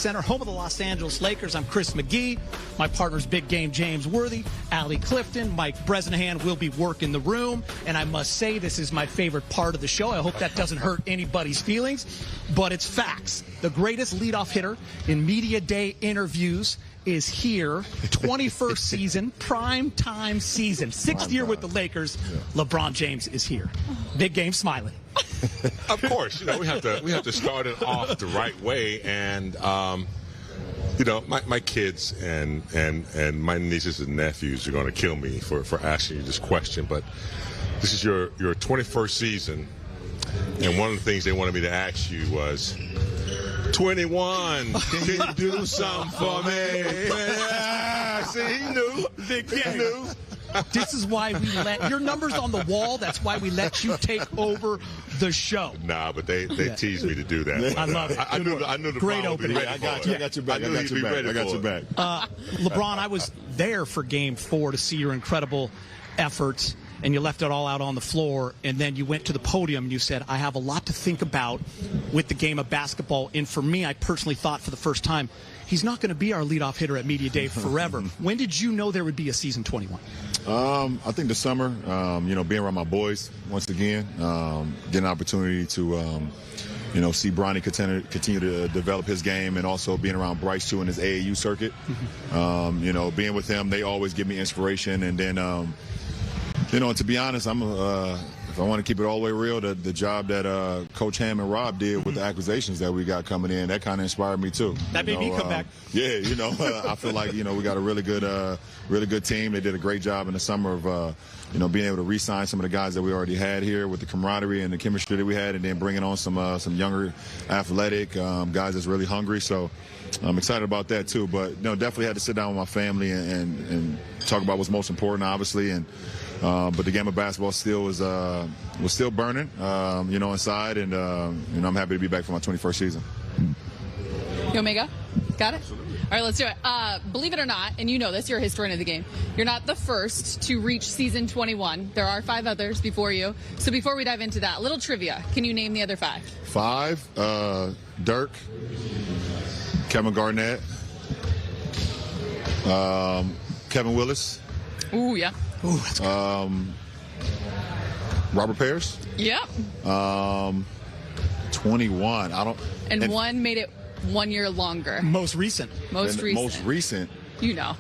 Center, home of the Los Angeles Lakers. I'm Chris McGee. My partner's Big Game James Worthy, Allie Clifton, Mike Bresnahan will be working the room. And I must say, this is my favorite part of the show. I hope that doesn't hurt anybody's feelings, but it's facts. The greatest leadoff hitter in media day interviews is here. 21st season, prime time season, sixth year with the Lakers. LeBron James is here. Big Game smiling. Of course, we have to start it off the right way, and my kids and my nieces and nephews are going to kill me for asking you this question, but this is your 21st season, and one of the things they wanted me to ask you was, 21, can you do something for me? Yeah, see, he knew. Big Game. He knew. This is why we let your numbers on the wall. That's why we let you take over the show. Nah, but they teased me to do that. I love it. I knew the great opening. I got your back. I got your back. LeBron, I was there for Game 4 to see your incredible efforts, and you left it all out on the floor, and then you went to the podium and you said, I have a lot to think about with the game of basketball. And for me, I personally thought for the first time, he's not going to be our leadoff hitter at Media Day forever. When did you know there would be a season 21? I think the summer, being around my boys once again, getting an opportunity to, see Bronny continue to develop his game, and also being around Bryce, too, in his AAU circuit. Being with them, they always give me inspiration. And then, and to be honest, if I want to keep it all the way real, the job that Coach Ham and Rob did with the acquisitions that we got coming in, that kind of inspired me too. That made me come back. Yeah, I feel like we got a really good team. They did a great job in the summer of being able to re-sign some of the guys that we already had here with the camaraderie and the chemistry that we had, and then bringing on some younger, athletic guys that's really hungry. So I'm excited about that too. But definitely had to sit down with my family and talk about what's most important, obviously, and. But the game of basketball still was still burning, inside, and I'm happy to be back for my 21st season. You want me to go? Got it? Absolutely. All right, let's do it. Believe it or not, and you know this, you're a historian of the game. You're not the first to reach season 21. There are 5 others before you. So before we dive into that, a little trivia. Can you name the other 5? 5, Dirk, Kevin Garnett, Kevin Willis. Ooh, yeah. Ooh, that's good. Robert Parrish. Yep. 21. And one made it 1 year longer. Most recent. Most recent. You know.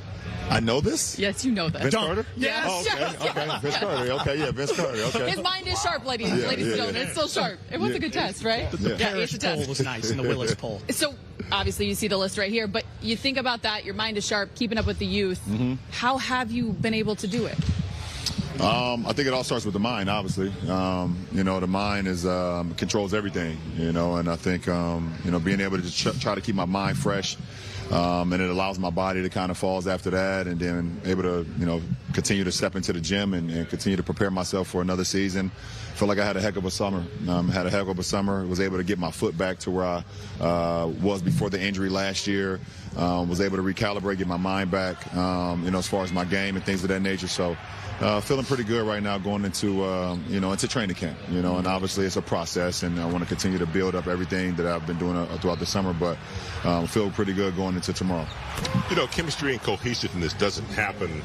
I know this? Yes, you know that. Vince Carter? Yes. Oh, okay. Vince Carter. Okay, yeah, Vince Carter. Okay. His mind is sharp, ladies and gentlemen. It's still sharp. It was a good test, right? The Parrish poll was nice, and the Willis poll. So, obviously, you see the list right here, but you think about that, your mind is sharp, keeping up with the youth. Mm-hmm. How have you been able to do it? I think it all starts with the mind, obviously. The mind controls everything, and I think, being able to just try to keep my mind fresh, and it allows my body to kind of falls after that, and then able to, continue to step into the gym and continue to prepare myself for another season. I feel like I had a heck of a summer. Was able to get my foot back to where I was before the injury last year. Was able to recalibrate, get my mind back, as far as my game and things of that nature. So feeling pretty good right now going into, into training camp, and obviously it's a process, and I want to continue to build up everything that I've been doing throughout the summer, but feel pretty good going into tomorrow. Chemistry and cohesiveness doesn't happen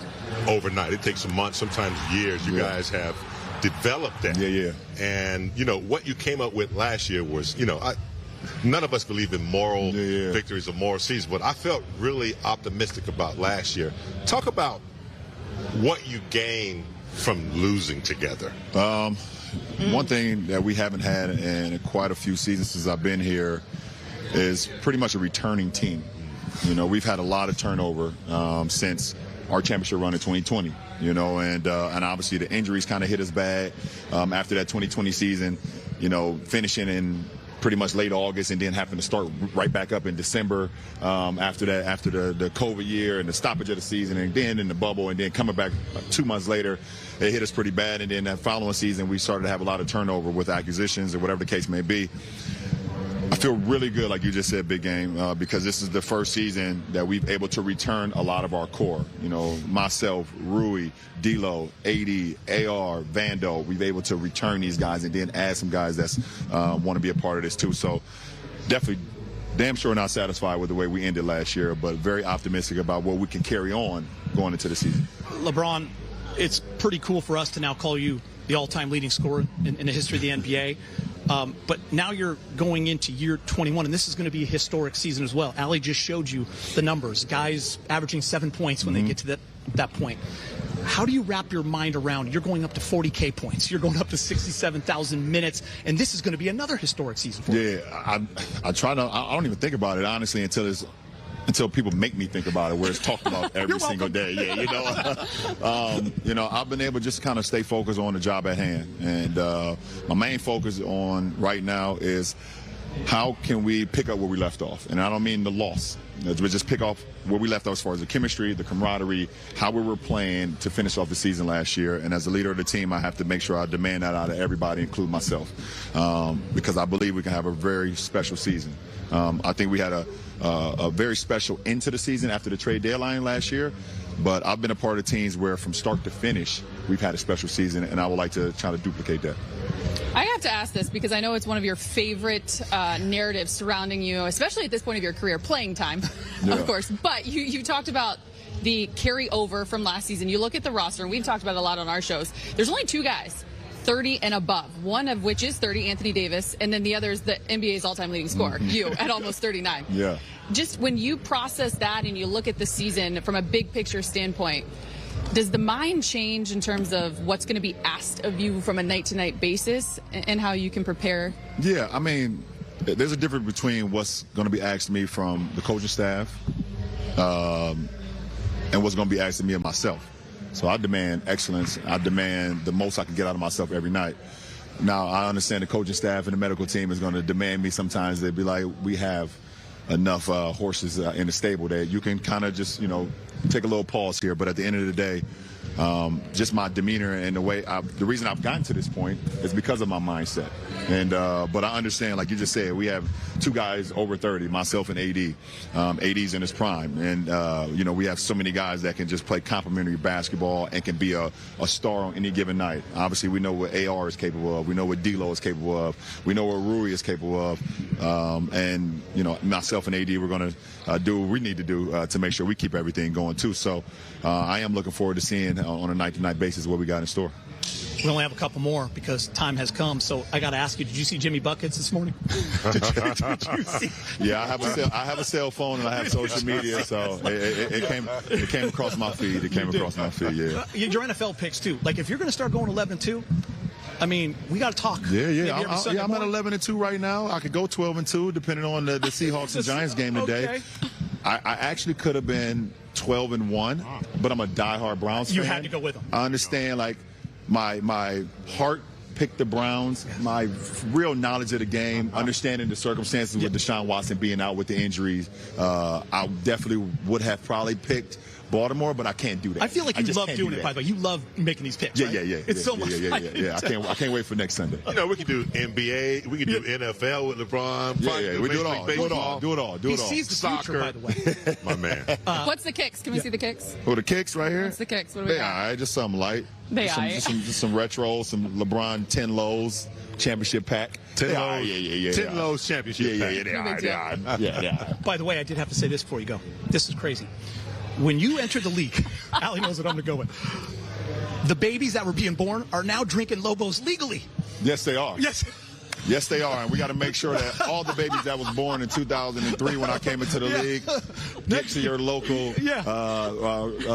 overnight. It takes some months, sometimes years. You guys have developed that. Yeah. And, what you came up with last year was, none of us believe in moral victories or moral seasons, but I felt really optimistic about last year. Talk about what you gained from losing together. One thing that we haven't had in quite a few seasons since I've been here is pretty much a returning team. We've had a lot of turnover since our championship run in 2020, and obviously the injuries kind of hit us bad after that 2020 season, finishing in pretty much late August and then having to start right back up in December after the COVID year and the stoppage of the season, and then in the bubble, and then coming back 2 months later, it hit us pretty bad. And then that following season, we started to have a lot of turnover with acquisitions or whatever the case may be. I feel really good, like you just said, Big Game, because this is the first season that we've able to return a lot of our core. Myself, Rui, D'Lo, AD, AR, Vando, we've able to return these guys and then add some guys that's want to be a part of this too. So definitely damn sure not satisfied with the way we ended last year, but very optimistic about what we can carry on going into the season. LeBron, it's pretty cool for us to now call you the all-time leading scorer in the history of the NBA. But now you're going into year 21, and this is going to be a historic season as well. Allie just showed you the numbers, guys averaging 7 points when they get to that point. How do you wrap your mind around you're going up to 40K points, you're going up to 67,000 minutes, and this is going to be another historic season for you? Yeah, I try to. I don't even think about it honestly until people make me think about it, where it's talked about every single day. Yeah, I've been able to just kind of stay focused on the job at hand, and my main focus on right now is how can we pick up where we left off, and I don't mean the loss. We just pick off where we left off as far as the chemistry, the camaraderie, how we were playing to finish off the season last year. And as the leader of the team, I have to make sure I demand that out of everybody, including myself, because I believe we can have a very special season. I think we had a very special end to the season after the trade deadline last year. But I've been a part of teams where from start to finish, we've had a special season, and I would like to try to duplicate that. I have to ask this because I know it's one of your favorite narratives surrounding you, especially at this point of your career, playing time, of course. But you talked about the carryover from last season. You look at the roster, and we've talked about it a lot on our shows. There's only 2 guys 30 and above, one of which is 30, Anthony Davis, and then the other is the NBA's all-time leading scorer, you, at almost 39. Yeah. Just when you process that and you look at the season from a big picture standpoint, does the mind change in terms of what's going to be asked of you from a night-to-night basis and how you can prepare? Yeah, I mean, there's a difference between what's going to be asked of me from the coaching staff and what's going to be asked of me of myself. So I demand excellence. I demand the most I can get out of myself every night. Now, I understand the coaching staff and the medical team is going to demand me sometimes. They'd be like, we have enough horses in the stable that you can kind of just, take a little pause here. But at the end of the day, just my demeanor and the way the reason I've gotten to this point is because of my mindset. And but I understand, like you just said, we have 2 guys over 30, myself and AD. AD's in his prime, and we have so many guys that can just play complementary basketball and can be a star on any given night. Obviously, we know what AR is capable of. We know what D'Lo is capable of. We know what Rui is capable of. And myself and AD, we're going to do what we need to do to make sure we keep everything going too. So I am looking forward to seeing on a night-to-night basis what we got in store. We only have a couple more because time has come. So I got to ask you, did you see Jimmy Buckets this morning? did you see? Yeah, I have a cell phone and I have social media, so it came across my feed. It came across my feed, yeah. Your NFL picks, too. Like, if you're going to start going 11-2, I mean, we got to talk. Yeah. I'm at 11-2 right now. I could go 12-2 depending on the Seahawks and Giants game today. Okay. I actually could have been 12-1, but I'm a diehard Browns fan. You had to go with them. I understand, like, my heart picked the Browns. My real knowledge of the game, understanding the circumstances with Deshaun Watson being out with the injuries, I definitely would have probably picked Baltimore, but I can't do that. I feel like you love doing it, by the way. You love making these picks, right? Yeah. It's so much fun. Yeah. I can't wait for next Sunday. We could do NBA. We could do NFL with LeBron. Yeah. We do it all. Do it all. He sees the future, by the way. My man. What's the kicks? Can we see the kicks? Oh, the kicks right here? What's the kicks? What do we got? All right, just something light. Just some retro, some LeBron 10 lows championship pack. 10 lows. Yeah. 10 lows championship pack. Yeah. By the way, I did have to say this before you go. This is crazy. When you entered the league, Allie knows what I'm going to go with. The babies that were being born are now drinking Lobos legally. Yes, they are. Yes, they are. And we got to make sure that all the babies that was born in 2003 when I came into the league get to your local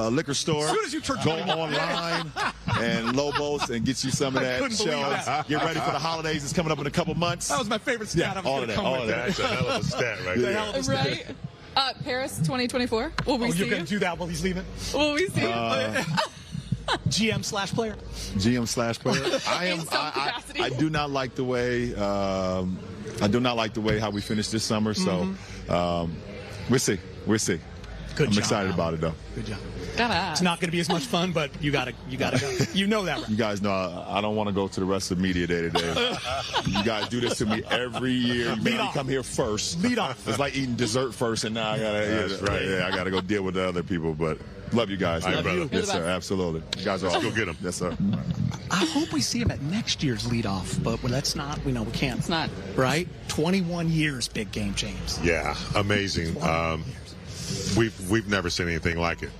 liquor store. As soon as you turn go online and Lobos and get you some of that shells. Get ready for the holidays. It's coming up in a couple months. That was my favorite stat. Yeah, all of that. That's a hell of a stat right there. Hell of a stat. Right? Paris 2024. Will we see you're going to do that while he's leaving? Will we see GM/player. I do not like the way how we finished this summer. So we'll see. Good I'm job, excited Al. about it, though. Good job. Gotta. It's not going to be as much fun, but you gotta go. You know that, right? You guys know I don't want to go to the rest of the media day today. You guys do this to me every year. You make me come here first. Lead off. It's like eating dessert first, and now I gotta. That's right. Yeah, I gotta go deal with the other people. But love you guys. All right, brother. Yes, sir. Absolutely. You guys are Let's awesome. go get 'em. Yes, sir. I hope we see him at next year's leadoff, but let's not. We know we can't. It's not. Right? 21 years, big game, James. Yeah, amazing. We've never seen anything like it.